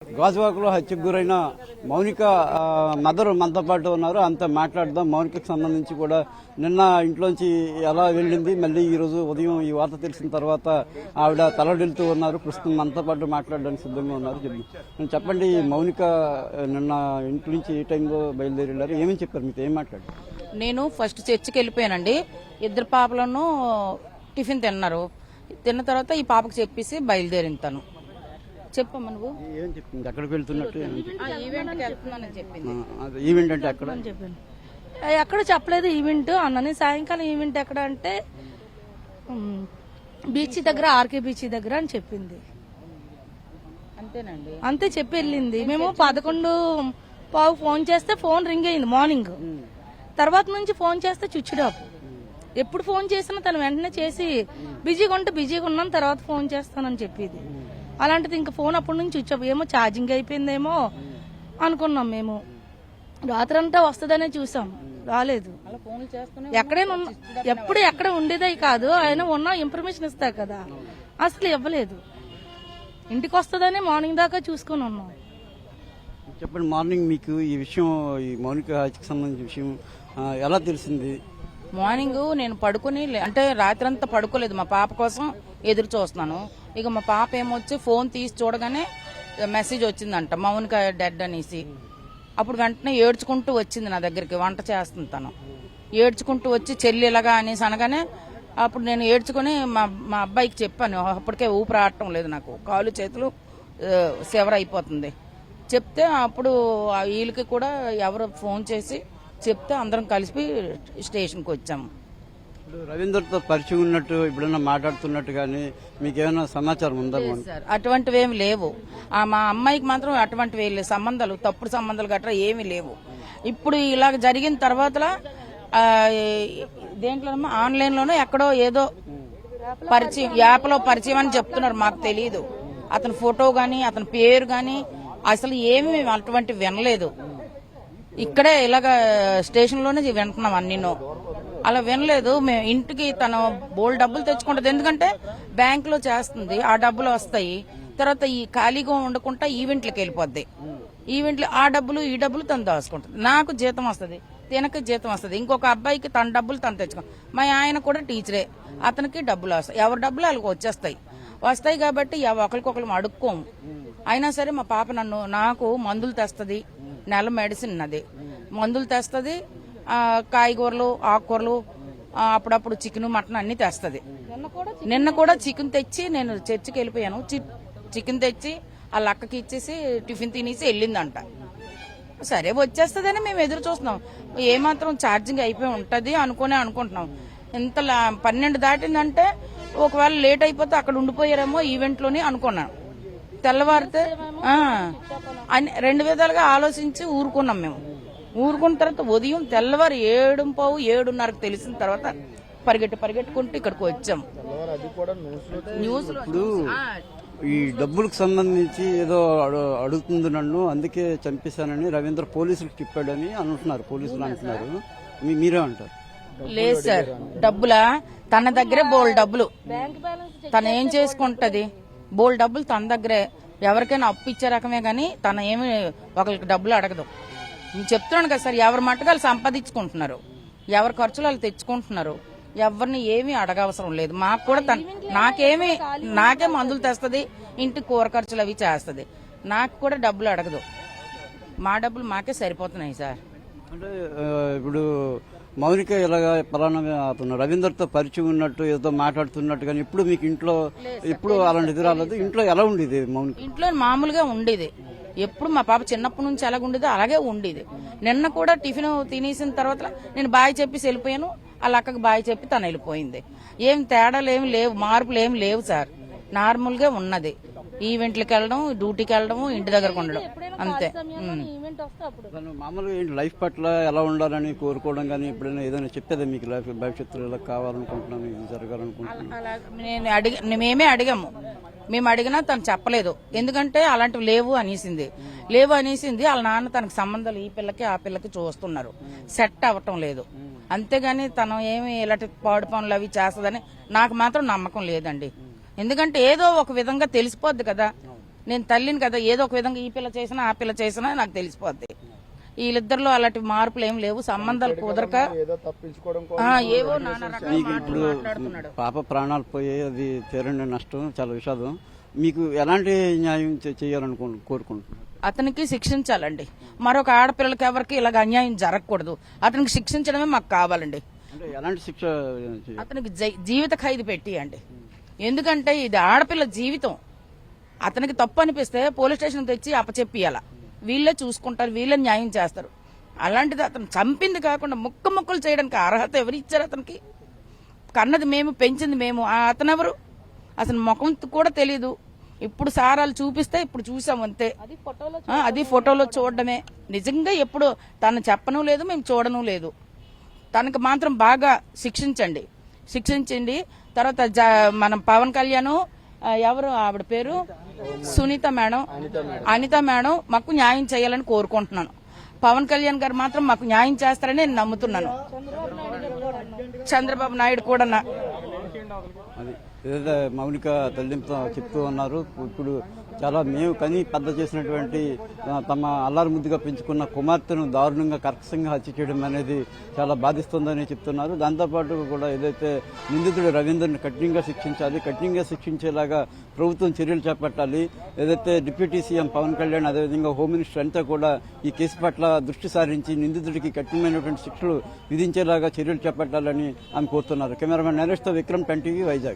గాజువాకలో హత్యకు గురైన మౌనిక మదర్ మనతో పాటు ఉన్నారు. అంతా మాట్లాడదాం. మౌనికకు సంబంధించి కూడా నిన్న ఇంట్లోంచి ఎలా వెళ్ళింది, మళ్ళీ ఈ రోజు ఉదయం ఈ వార్త తెలిసిన తర్వాత ఆవిడ తలడిల్లుతూ ఉన్నారు. ప్రస్తుతం మనతో పాటు మాట్లాడడానికి సిద్ధంగా ఉన్నారు. చెప్పండి, మౌనిక నిన్న ఇంటి నుంచి ఏ టైంలో బయలుదేరి వెళ్ళారు, ఏమని చెప్పారు, మీతో ఏం మాట్లాడారు? నేను ఫస్ట్ చర్చికి వెళ్ళిపోయానండి. ఇద్దరు పాపలను టిఫిన్ తిన్నారు. తిన్న తర్వాత ఈ పాపకు చెప్పేసి బయలుదేరింది. తను చెప్పమ్మా, నువ్వు ఏం చెప్పింది? అక్కడికి వెళ్తున్నట్టు ఈవెంట్కి వెళ్తున్నానని చెప్పింది. ఈవెంట్ అంటే అక్కడ చెప్పాను, ఎక్కడ చెప్పలేదు ఈవెంట్ అన్నని. సాయంకాలం ఈవెంట్ ఎక్కడ అంటే బీచ్ దగ్గర, ఆర్కే బీచ్ దగ్గర అని చెప్పింది. అంతేనండి, అంతే చెప్పి వెళ్ళింది. మేము 11:15 ఫోన్ చేస్తే ఫోన్ రింగ్ అయింది మార్నింగ్. తర్వాత నుంచి ఫోన్ చేస్తే స్విచ్డ్ ఆఫ్. ఎప్పుడు ఫోన్ చేసినా తను వెంటనే చేసి బిజీగా ఉంటే బిజీగా ఉన్నాను, తర్వాత ఫోన్ చేస్తానని చెప్పేది. అలాంటిది ఇంకా ఫోన్ అప్పటి నుంచి స్విచ్ ఆఫ్. ఏమో ఛార్జింగ్ అయిపోయిందేమో అనుకున్నాం మేము. రాత్రంతా వస్తుందనే చూసాం, రాలేదు. ఎక్కడైనా ఎప్పుడు ఎక్కడ ఉండేదే కాదు. ఆయన ఉన్న ఇన్ఫర్మేషన్ ఇస్తా కదా, అసలు ఇవ్వలేదు. ఇంటికి వస్తుందని మార్నింగ్ దాకా చూసుకుని ఉన్నాం. చెప్పండి, మార్నింగ్ మీకు ఈ విషయం, ఈ మౌనిక హత్యకు సంబంధించిన విషయం ఎలా తెలిసింది? మార్నింగ్ నేను పడుకుని, అంటే రాత్రంతా పడుకోలేదు, మా పాప కోసం ఎదురు చూస్తున్నాను. ఇక మా పాప ఏమొచ్చి ఫోన్ తీసి చూడగానే మెసేజ్ వచ్చిందంట, మౌనిక డెడ్ అనేసి. అప్పుడు వెంటనే ఏడ్చుకుంటూ వచ్చింది నా దగ్గరికి. వంట చేస్తుంది తను. ఏడ్చుకుంటూ వచ్చి చెల్లిలాగా అనేసి అనగానే అప్పుడు నేను ఏడ్చుకుని మా అబ్బాయికి చెప్పాను. అప్పటికే ఊపిరి ఆడటం లేదు, నాకు కాలు చేతులు సెవర్ అయిపోతుంది. చెప్తే అప్పుడు వీళ్ళకి కూడా ఎవరు ఫోన్ చేసి చెప్తే అందరం కలిసి స్టేషన్కి వచ్చాము. రవీందర్తో పరిచయం ఉన్నట్టు ఇప్పుడన్నా మాట్లాడుతున్నట్టు కానీ మీకేమైనా సమాచారం ఉందా? సార్, అటువంటివి ఏమి లేవు. మా అమ్మాయికి మాత్రం అటువంటివి లేవు. సంబంధాలు, తప్పుడు సంబంధాలు గట్రా ఏమీ లేవు. ఇప్పుడు ఇలాగ జరిగిన తర్వాత దేంట్లో ఆన్లైన్ లోనో ఎక్కడో ఏదో పరిచయం, యాప్లో పరిచయం అని చెప్తున్నారు. మాకు తెలియదు అతని ఫోటో గాని అతని పేరు గాని, అసలు ఏమి మేము అటువంటి వినలేదు. ఇక్కడే ఇలాగ స్టేషన్ లోనే వింటున్నాం అన్నినో. అలా వినలేదు. మేము ఇంటికి తను బోల్ డబ్బులు తెచ్చుకుంటది, ఎందుకంటే బ్యాంక్ లో చేస్తుంది, ఆ డబ్బులు వస్తాయి. తర్వాత ఈ ఖాళీగా ఉండకుండా ఈవెంట్లకు వెళ్ళిపోద్ది. ఈవెంట్లు ఆ డబ్బులు ఈ డబ్బులు తను దాచుకుంటుంది. నాకు జీతం వస్తుంది, తినకి జీతం వస్తుంది. ఇంకొక అబ్బాయికి తన డబ్బులు తను తెచ్చుకో. మా ఆయన కూడా టీచరే, అతనికి డబ్బులు వస్తాయి. ఎవరి డబ్బులు వాళ్ళకి వస్తాయి కాబట్టి ఒకరికొకరు అడుక్కోము. అయినా సరే మా పాప నాకు మందులు తెస్తుంది, నెల మెడిసిన్ అది మందులు తెస్తుంది, కాయగూరలు ఆకుకూరలు, అప్పుడప్పుడు చికెన్ మటన్ అన్ని తెస్తుంది. నిన్న కూడా చికెన్ తెచ్చి నేను చర్చికి వెళ్ళిపోయాను. చికెన్ తెచ్చి ఆ లక్కకి ఇచ్చేసి టిఫిన్ తినేసి వెళ్ళిందంట. సరే వచ్చేస్తుందని మేము ఎదురు చూస్తున్నాం. ఏమాత్రం ఛార్జింగ్ అయిపోయి ఉంటది అనుకుంటున్నాం. ఇంత 12 దాటిందంటే ఒకవేళ లేట్ అయిపోతే అక్కడ ఉండిపోయారేమో ఈవెంట్ లోని అనుకున్నాను. తెల్లవారితే 2 విధాలుగా ఆలోచించి ఊరుకున్నాం మేము. ఊరుకున్న తర్వాత ఉదయం తెల్లవారు 7:15-7:30 తెలిసిన తర్వాత పరిగెట్టుకుంటూ ఇక్కడికి వచ్చాం. న్యూస్ ఇప్పుడు ఈ డబ్బులకు సంబంధించి ఏదో అడుగుతుంది నన్ను, అందుకే చంపేశానని రవీంద్ర పోలీసులకు చెప్పాడని అంటున్నారు. పోలీసులు అంటున్నారు, మీరే అంటారు? లేదు సార్, డబ్బులా తన దగ్గరే బోల్ డబ్బులు. తను ఏం చేసుకుంటది? బోల్ డబ్బులు తన దగ్గరే. ఎవరికైనా అప్పు ఇచ్చే రకమే గానీ తన ఏమి ఒకరికి డబ్బులు అడగదు. నేను చెప్తున్నాను కదా సార్, ఎవరి మట్టుకు సంపాదించుకుంటున్నారు, ఎవరి ఖర్చులు వాళ్ళు తెచ్చుకుంటున్నారు. ఎవరిని ఏమీ అడగవసరం లేదు. మాకు కూడా నాకే మందులు తెస్తుంది, ఇంటి కూర ఖర్చులు అవి చేస్తుంది. నాకు కూడా డబ్బులు అడగదు. మా డబ్బులు మాకే సరిపోతున్నాయి సార్. అంటే ఇప్పుడు మౌనిక ఇలాగా పలానా అతను రవీందర్తో పరిచయం ఉన్నట్టు ఏదో మాట్లాడుతున్నట్టు కానీ ఇప్పుడు మీకు ఇంట్లో ఎప్పుడు అలాంటిది రాలేదు? ఇంట్లో ఎలా ఉండేది మౌనిక? ఇంట్లో మామూలుగా ఉండేది. ఎప్పుడు మా పాప చిన్నప్పటి నుంచి ఎలాగ ఉండేదో అలాగే ఉండేది. నిన్న కూడా టిఫిన్ తినేసిన తర్వాత నేను బాయ్ చెప్పేసి వెళ్ళిపోయాను. వాళ్ళ అక్కకి బాయ్ చెప్పి తను వెళ్ళిపోయింది. ఏం తేడాలు ఏమి లేవు, మార్పులు ఏమి లేవు సార్. నార్మల్ గా ఉన్నది. ఈవెంట్లకు వెళ్ళడం, డ్యూటీకి వెళ్ళడం, ఇంటి దగ్గరకు ఉండడం, అంతే. మామూలుగా లైఫ్ పట్ల ఎలా ఉండాలని కోరుకోవడం కానీ ఎప్పుడైనా ఏదైనా చెప్పేదా మీకు? లైఫ్ భవిష్యత్తులో ఇలా కావాలనుకుంటున్నాను, ఇది జరగాలనుకుంటున్నాను? మేమే అడిగాము. మేము అడిగినా తను చెప్పలేదు. ఎందుకంటే అలాంటివి లేవు అనేసింది. వాళ్ళ నాన్న తనకు సంబంధాలు ఈ పిల్లకి ఆ పిల్లకి చూస్తున్నారు, సెట్ అవ్వటం లేదు. అంతేగాని తను ఏమి ఇలాంటి పాడు పనులు అవి చేస్తుందని నాకు మాత్రం నమ్మకం లేదండి. ఎందుకంటే ఏదో ఒక విధంగా తెలిసిపోద్ది కదా. నేను తల్లిని కదా, ఏదో ఒక విధంగా ఈ పిల్ల చేసినా ఆ పిల్ల చేసినా నాకు తెలిసిపోద్ది. వీళ్ళిద్దరిలో అలాంటి మార్పులు ఏం లేవు, సంబంధాలు కుదరక ఏవో నానా రకాల మాటలు మాట్లాడుతున్నాడు. పాప ప్రాణాలు పోయే అది తీరని నష్టం, చాలా విషాదం. మీకు ఎలాంటి న్యాయం చేయాలని కోరుకుంటున్నారు? అతనికి శిక్షించాలండి. మరొక ఆడపిల్లలకి ఎవరికి ఇలాగ అన్యాయం జరగకూడదు. అతనికి శిక్షించడమే మాకు కావాలండి. అంటే ఎలాంటి శిక్ష అతనికి జీవిత ఖైదు పెట్టియండి. ఎందుకంటే ఇది ఆడపిల్ల జీవితం. అతనికి తప్పు అనిపిస్తే పోలీస్ స్టేషన్ తెచ్చి అప్పచెప్పియాల. వీళ్ళే చూసుకుంటారు, వీళ్ళే న్యాయం చేస్తారు. అలాంటిది అతను చంపింది కాకుండా ముక్కలు చేయడానికి అర్హత ఎవరు ఇచ్చారు అతనికి? కన్నది మేము, పెంచింది మేము. అతనెవరు? అసలు ముఖం కూడా తెలీదు. ఇప్పుడు సారాలు చూపిస్తే ఇప్పుడు చూసాం అంతే. అది ఫోటోలో చూడడమే. నిజంగా ఎప్పుడు తను చెప్పను లేదు, మేము చూడను లేదు. తనకు మాత్రం బాగా శిక్షించండి. తర్వాత మనం పవన్ కళ్యాణ్, ఎవరు ఆవిడ పేరు, సునీత మేడం, అనిత మేడం మాకు న్యాయం చేయాలని కోరుకుంటున్నాను. పవన్ కళ్యాణ్ గారు మాత్రం మాకు న్యాయం చేస్తారని నేను నమ్ముతున్నాను. చంద్రబాబు నాయుడు కూడా అది ఏదైతే మౌనిక తల్లింపు చెప్తూ ఉన్నారు. ఇప్పుడు చాలా మేము కని పెద్ద చేసినటువంటి తమ అల్లారు ముద్దుగా పెంచుకున్న కుమార్తెను దారుణంగా కర్కశంగా హత్య చేయడం అనేది చాలా బాధిస్తుందని చెప్తున్నారు. దాంతోపాటు కూడా ఏదైతే నిందితుడు రవీందర్ని కఠినంగా శిక్షించాలి, కఠినంగా శిక్షించేలాగా ప్రభుత్వం చర్యలు చేపట్టాలి. ఏదైతే డిప్యూటీ సీఎం పవన్ కళ్యాణ్, అదేవిధంగా హోమ్ మినిస్టర్ అంతా కూడా ఈ కేసు పట్ల దృష్టి సారించి నిందితుడికి కఠినమైనటువంటి శిక్షలు విధించేలాగా చర్యలు చేపట్టాలని ఆమె కోరుతున్నారు. కెమెరామెన్ నరేష్తో విక్రమ్, 10 టీవీ, వైజాగ్.